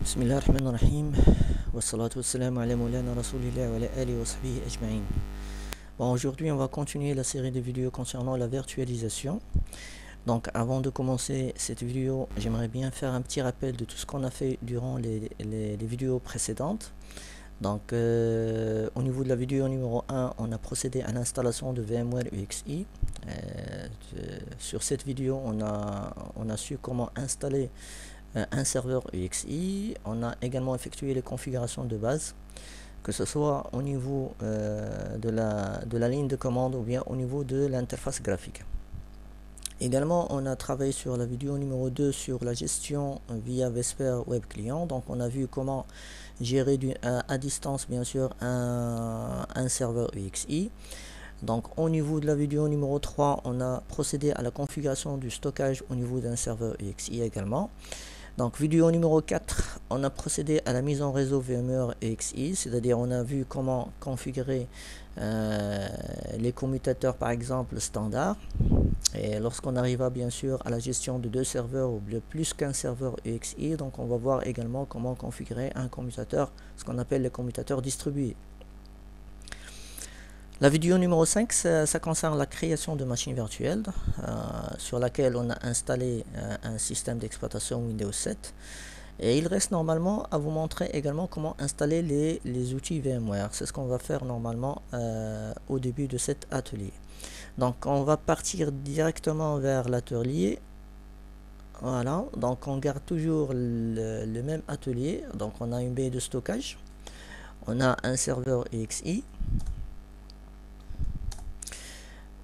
Bismillah ar-Rahman ar-Rahim. Wassalatu wassalamu ala maulana rasulillah wa ala alihi wa sahbihi ajma'in. Bon, aujourd'hui, on va continuer la série de vidéos concernant la virtualisation. Donc, avant de commencer cette vidéo, j'aimerais bien faire un petit rappel de tout ce qu'on a fait durant les vidéos précédentes. Donc, au niveau de la vidéo numéro 1, on a procédé à l'installation de VMware UXI. Sur cette vidéo, on a su comment installer un serveur UXI. On a également effectué les configurations de base, que ce soit au niveau de la ligne de commande ou bien au niveau de l'interface graphique. Également, on a travaillé sur la vidéo numéro 2 sur la gestion via Vesper Web Client. Donc, on a vu comment gérer à distance, bien sûr, un serveur UXI. Donc, au niveau de la vidéo numéro 3, on a procédé à la configuration du stockage au niveau d'un serveur UXI également. Donc, vidéo numéro 4, on a procédé à la mise en réseau VMware UXI, c'est-à-dire on a vu comment configurer les commutateurs, par exemple, standard. Et lorsqu'on arriva bien sûr à la gestion de deux serveurs ou de plus qu'un serveur UXI, donc on va voir également comment configurer un commutateur, ce qu'on appelle les commutateurs distribués. La vidéo numéro 5, ça concerne la création de machines virtuelles sur laquelle on a installé un système d'exploitation Windows 7. Et il reste normalement à vous montrer également comment installer les outils VMware. C'est ce qu'on va faire normalement au début de cet atelier. Donc on va partir directement vers l'atelier. Voilà, donc on garde toujours le même atelier. Donc on a une baie de stockage. On a un serveur UXI.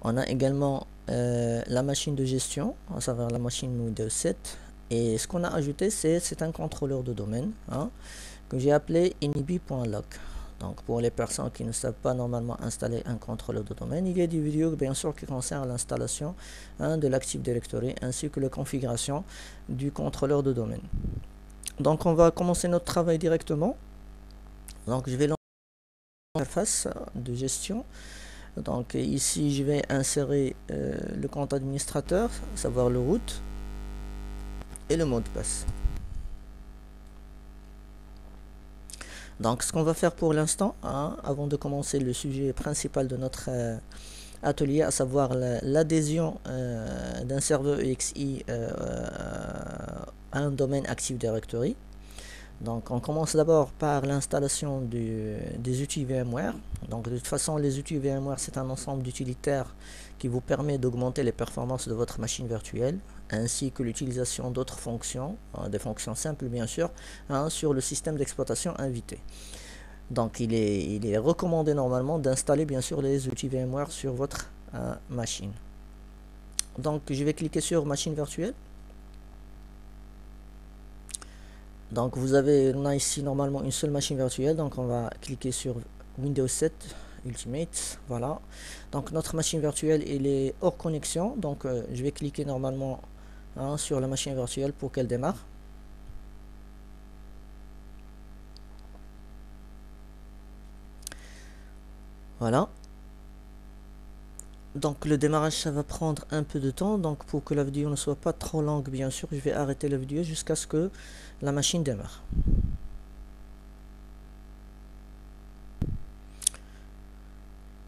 On a également la machine de gestion, à savoir la machine Windows 7. Et ce qu'on a ajouté, c'est un contrôleur de domaine que j'ai appelé inibi.lock. Donc pour les personnes qui ne savent pas normalement installer un contrôleur de domaine, il y a des vidéos bien sûr qui concernent l'installation de l'Active Directory ainsi que la configuration du contrôleur de domaine. Donc on va commencer notre travail directement. Donc je vais lancer l'interface de gestion. Donc ici je vais insérer le compte administrateur, à savoir le root et le mot de passe. Donc ce qu'on va faire pour l'instant, avant de commencer le sujet principal de notre atelier, à savoir l'adhésion d'un serveur UXI à un domaine Active Directory. Donc on commence d'abord par l'installation des outils VMware. Donc de toute façon les outils VMware c'est un ensemble d'utilitaires qui vous permet d'augmenter les performances de votre machine virtuelle ainsi que l'utilisation d'autres fonctions, des fonctions simples bien sûr, sur le système d'exploitation invité. Donc il est recommandé normalement d'installer bien sûr les outils VMware sur votre machine. Donc je vais cliquer sur machine virtuelle. Donc on a ici normalement une seule machine virtuelle, donc on va cliquer sur Windows 7 Ultimate, voilà. Donc notre machine virtuelle elle est hors connexion, donc je vais cliquer normalement sur la machine virtuelle pour qu'elle démarre. Voilà. Donc le démarrage ça va prendre un peu de temps, donc pour que la vidéo ne soit pas trop longue bien sûr, je vais arrêter la vidéo jusqu'à ce que la machine démarre.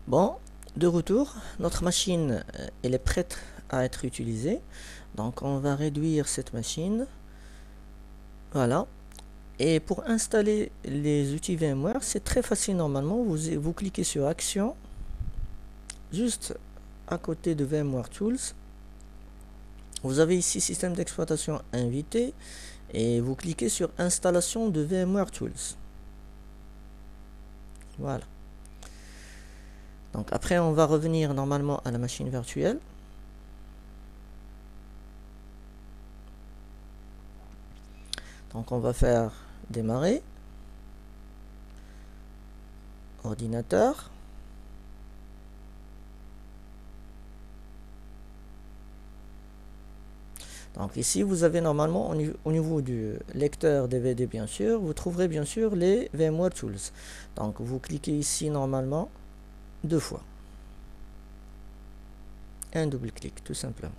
Bon, de retour, notre machine elle est prête à être utilisée. Donc on va réduire cette machine. Voilà. Et pour installer les outils VMware, c'est très facile normalement. Vous cliquez sur Action, juste à côté de VMware Tools. Vous avez ici Système d'exploitation invité et vous cliquez sur Installation de VMware Tools. Voilà. Donc après, on va revenir normalement à la machine virtuelle. Donc on va faire démarrer. Ordinateur. Donc ici, vous avez normalement au niveau du lecteur DVD, bien sûr, vous trouverez bien sûr les VMware Tools. Donc vous cliquez ici normalement deux fois. Un double clic, tout simplement.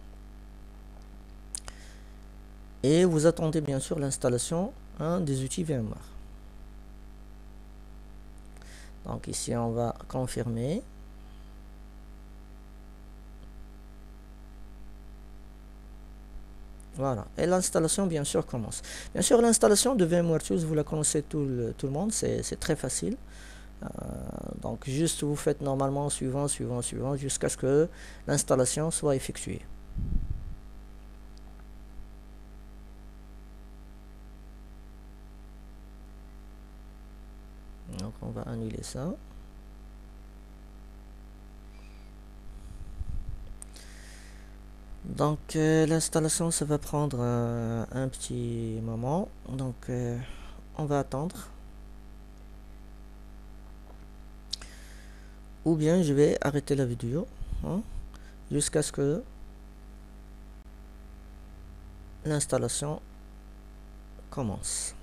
Et vous attendez bien sûr l'installation des outils VMware. Donc ici on va confirmer. Voilà, et l'installation bien sûr commence. Bien sûr, l'installation de VMware Tools, vous la connaissez tout le monde, c'est très facile. Donc juste vous faites normalement suivant jusqu'à ce que l'installation soit effectuée. Donc on va annuler ça. Donc l'installation, ça va prendre un petit moment. Donc on va attendre. Ou bien je vais arrêter la vidéo jusqu'à ce que l'installation commence.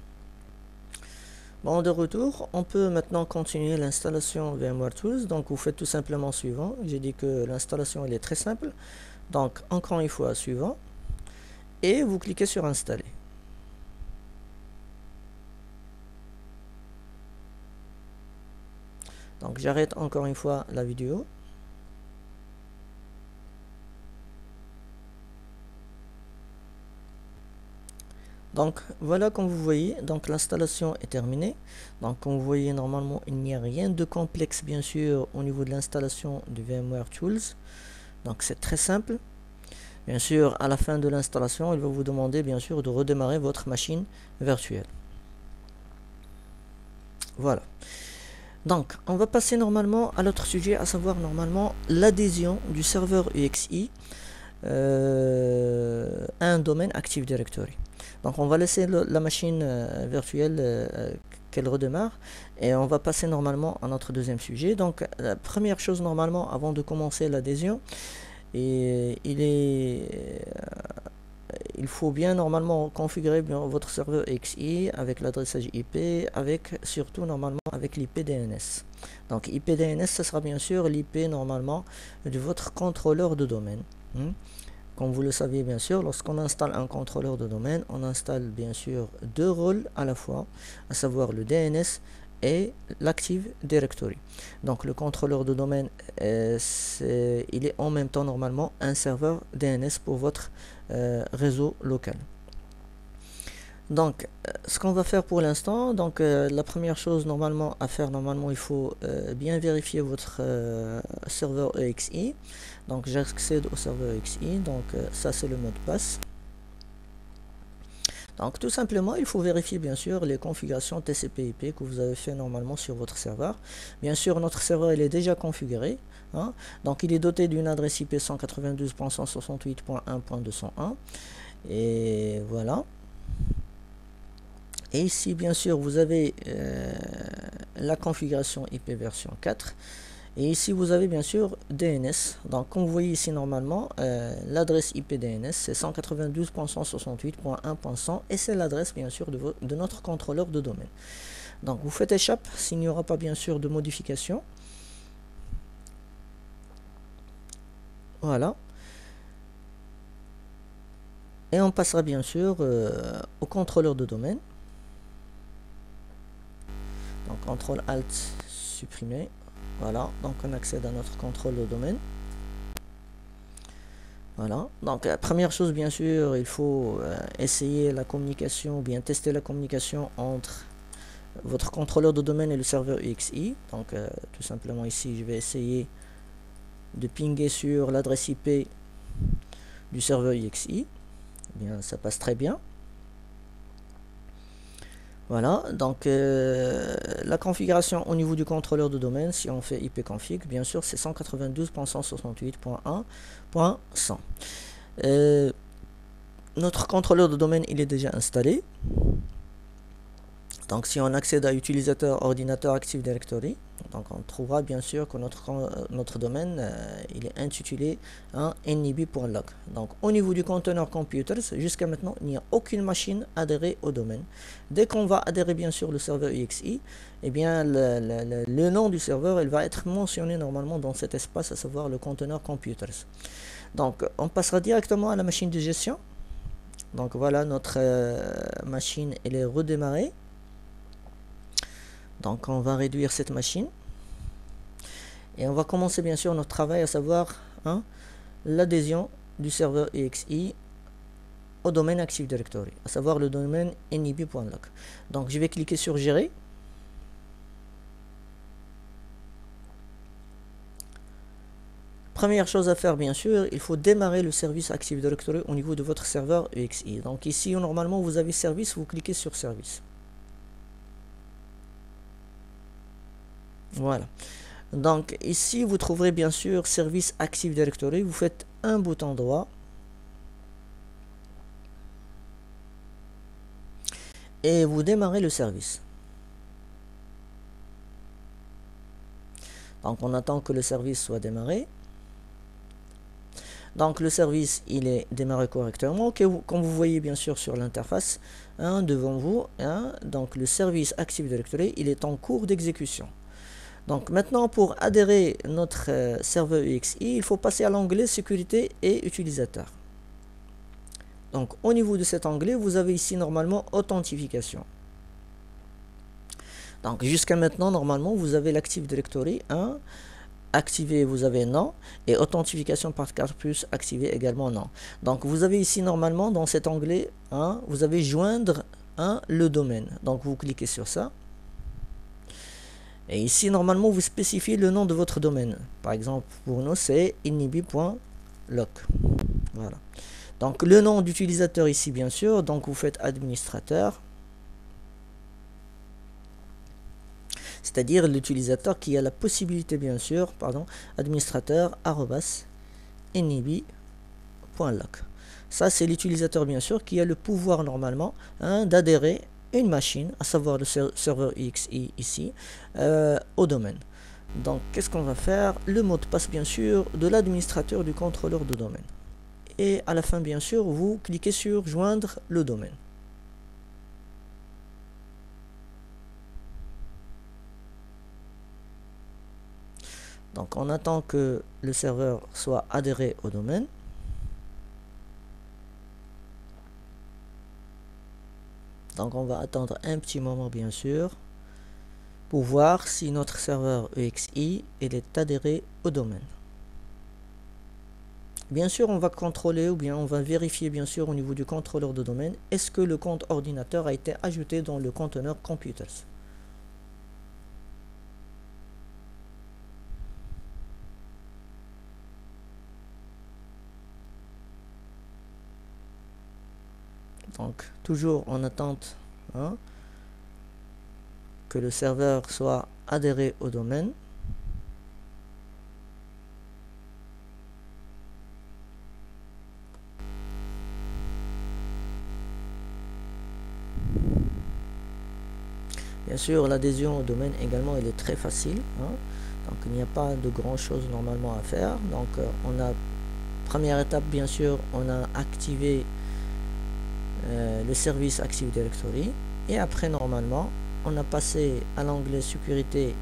Bon, de retour, on peut maintenant continuer l'installation VMware Tools. Donc vous faites tout simplement suivant. J'ai dit que l'installation elle est très simple. Donc encore une fois suivant. Et vous cliquez sur installer. Donc j'arrête encore une fois la vidéo. Donc voilà, comme vous voyez, donc l'installation est terminée. Donc comme vous voyez, normalement il n'y a rien de complexe bien sûr au niveau de l'installation de VMware Tools. Donc c'est très simple. Bien sûr, à la fin de l'installation, il va vous demander bien sûr de redémarrer votre machine virtuelle. Voilà. Donc, on va passer normalement à l'autre sujet, à savoir normalement l'adhésion du serveur UXI à un domaine Active Directory. Donc, on va laisser la machine virtuelle qu'elle redémarre et on va passer normalement à notre deuxième sujet. Donc, la première chose normalement, avant de commencer l'adhésion, il faut bien normalement configurer votre serveur XI avec l'adressage IP, avec surtout normalement avec l'IP DNS. Donc IP DNS, ce sera bien sûr l'IP normalement de votre contrôleur de domaine. Comme vous le saviez bien sûr, lorsqu'on installe un contrôleur de domaine, on installe bien sûr deux rôles à la fois, à savoir le DNS et l'Active Directory. Donc le contrôleur de domaine, il est en même temps normalement un serveur DNS pour votre réseau local. Donc ce qu'on va faire pour l'instant, donc la première chose normalement à faire, normalement il faut bien vérifier votre serveur EXI. Donc j'accède au serveur EXI, donc ça c'est le mot de passe. Donc tout simplement, il faut vérifier bien sûr les configurations TCP/IP que vous avez fait normalement sur votre serveur. Bien sûr, notre serveur il est déjà configuré. Donc il est doté d'une adresse IP 192.168.1.201. Et voilà. Et ici, bien sûr, vous avez la configuration IP version 4. Et ici, vous avez bien sûr DNS. Donc, comme vous voyez ici, normalement, l'adresse IP DNS, c'est 192.168.1.100 et c'est l'adresse, bien sûr, de notre contrôleur de domaine. Donc, vous faites échappe s'il n'y aura pas, bien sûr, de modification. Voilà. Et on passera, bien sûr, au contrôleur de domaine. Donc, CTRL-ALT, supprimer. Voilà, donc on accède à notre contrôle de domaine. Voilà, donc la première chose bien sûr, il faut essayer la communication, ou bien tester la communication entre votre contrôleur de domaine et le serveur UXI. Donc tout simplement ici, je vais essayer de pinguer sur l'adresse IP du serveur UXI. Bien, ça passe très bien. Voilà, donc la configuration au niveau du contrôleur de domaine, si on fait ipconfig, bien sûr, c'est 192.168.1.100. Notre contrôleur de domaine, il est déjà installé. Donc si on accède à utilisateur ordinateur Active Directory, donc on trouvera bien sûr que notre domaine il est intitulé nib.log. Donc au niveau du conteneur computers, jusqu'à maintenant il n'y a aucune machine adhérée au domaine. Dès qu'on va adhérer bien sûr le serveur UXI, eh bien le nom du serveur il va être mentionné normalement dans cet espace, à savoir le conteneur computers. Donc on passera directement à la machine de gestion. Donc voilà, notre machine elle est redémarrée. Donc on va réduire cette machine et on va commencer bien sûr notre travail, à savoir l'adhésion du serveur EXI au domaine Active Directory, à savoir le domaine nib.loc. Donc je vais cliquer sur gérer. Première chose à faire, bien sûr, il faut démarrer le service Active Directory au niveau de votre serveur EXI. Donc ici, normalement, vous avez service, vous cliquez sur service. Voilà. Donc ici, vous trouverez bien sûr service Active Directory. Vous faites un bouton droit. Et vous démarrez le service. Donc on attend que le service soit démarré. Donc le service il est démarré correctement, comme vous voyez bien sûr sur l'interface devant vous. Donc le service Active Directory il est en cours d'exécution. Donc maintenant pour adhérer notre serveur EXI, il faut passer à l'onglet sécurité et utilisateur. Donc au niveau de cet onglet, vous avez ici normalement authentification. Donc jusqu'à maintenant normalement vous avez l'Active Directory activé, vous avez non, et authentification par carte plus activé également non. Donc vous avez ici normalement dans cet onglet vous avez joindre le domaine. Donc vous cliquez sur ça. Et ici normalement vous spécifiez le nom de votre domaine. Par exemple pour nous c'est nib.loc. Voilà. Donc le nom d'utilisateur ici bien sûr, donc vous faites administrateur. C'est-à-dire l'utilisateur qui a la possibilité bien sûr, administrateur @nib.loc. Ça c'est l'utilisateur bien sûr qui a le pouvoir normalement d'adhérer une machine, à savoir le serveur EXI ici, au domaine. Donc qu'est-ce qu'on va faire? Le mot de passe bien sûr de l'administrateur du contrôleur de domaine. Et à la fin bien sûr vous cliquez sur joindre le domaine. Donc on attend que le serveur soit adhéré au domaine. Donc on va attendre un petit moment bien sûr pour voir si notre serveur EXI est adhéré au domaine. Bien sûr on va contrôler ou bien on va vérifier bien sûr au niveau du contrôleur de domaine, est-ce que le compte ordinateur a été ajouté dans le conteneur computers. Donc toujours en attente que le serveur soit adhéré au domaine. Bien sûr l'adhésion au domaine également elle est très facile. Donc il n'y a pas de grand chose normalement à faire. Donc on a première étape bien sûr on a activé le service Active Directory et après normalement on a passé à l'onglet sécurité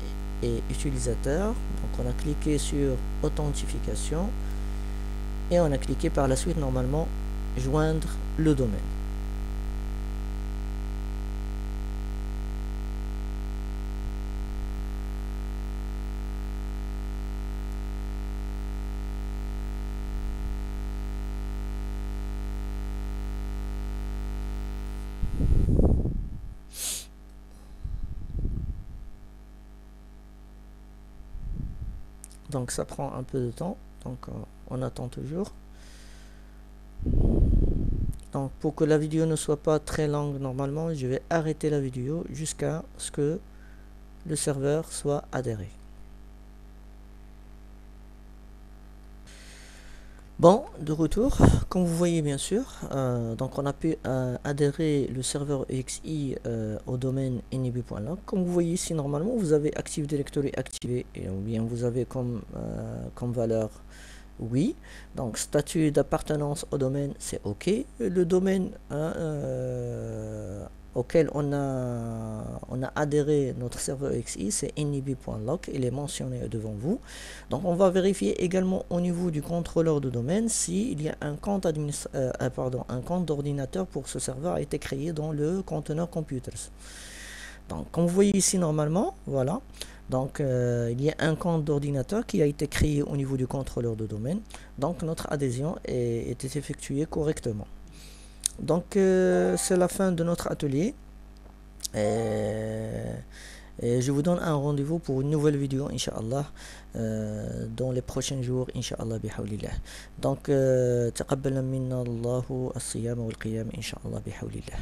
et utilisateur. Donc on a cliqué sur authentification et on a cliqué par la suite normalement joindre le domaine. Donc ça prend un peu de temps, donc on attend toujours. Donc pour que la vidéo ne soit pas très longue normalement, je vais arrêter la vidéo jusqu'à ce que le serveur soit adhéré. Bon, de retour, comme vous voyez bien sûr, donc on a pu adhérer le serveur EXI au domaine nib.loc. Comme vous voyez ici, normalement, vous avez Active Directory activé, et ou bien vous avez comme valeur oui. Donc statut d'appartenance au domaine, c'est OK. Le domaine, OK. auquel on a adhéré notre serveur XI, c'est nib.lock, il est mentionné devant vous. Donc on va vérifier également au niveau du contrôleur de domaine s'il y a un compte un compte d'ordinateur pour ce serveur a été créé dans le conteneur computers. Donc comme vous voyez ici normalement, voilà. Donc il y a un compte d'ordinateur qui a été créé au niveau du contrôleur de domaine. Donc notre adhésion est effectuée correctement. Donc c'est la fin de notre atelier. Et je vous donne un rendez-vous pour une nouvelle vidéo, Inch'Allah, dans les prochains jours, Inch'Allah, bihawlillah. Donc, تقبل منا الله الصيام والقيام إن شاء الله بحول الله.